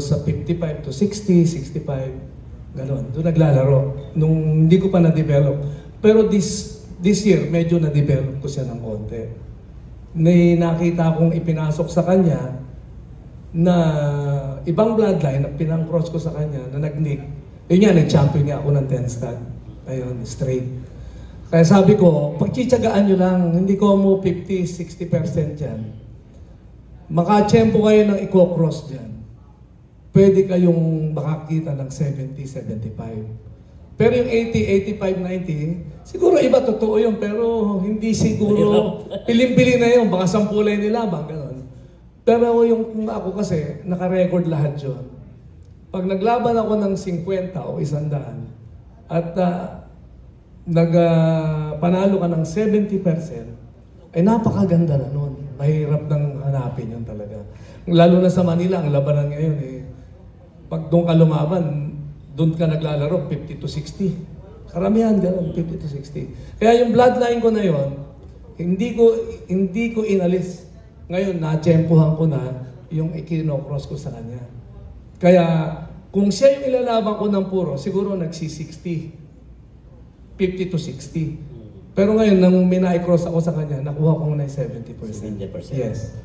sa 55 to 60, 65, gano'n. Doon naglalaro. Nung hindi ko pa na-develop. Pero this year, medyo na-develop ko siya ng konti. Nakita kong ipinasok sa kanya na ibang bloodline na pinang-cross ko sa kanya na nag-nick. Yun nga, nag-champion nga ako ng 10 stud. Ayun, straight. Kaya sabi ko, pagtsitsagaan nyo lang, hindi ko mo 50-60% dyan. Makachempo kayo ng i-cross dyan. Pwede kayong makakita ng 70-75. Pero yung 80, 85, 90, siguro iba totoo yun, pero hindi siguro, pilim-pili na yun, baka sampulay nila, baka gano'n. Pero yung ako kasi, naka-record lahat yun. Pag naglaban ako ng 50 o 100, at panalo ka ng 70%, ay napakaganda na nun. Mahirap nang hanapin yun talaga. Lalo na sa Manila, ang labanan ngayon pag doon ka lumaban, doon ka naglalaro, 50 to 60. Karamihan gano'n, 50 to 60. Kaya yung bloodline ko na yon, hindi ko inalis. Ngayon, na-tsempuhan ko na yung ikinocross ko sa kanya. Kaya, kung siya yung ilalaban ko ng puro, siguro nagsi-60. 50 to 60. Pero ngayon, nang mina-cross ako sa kanya, nakuha ko na yung 70%. 70%. Yes.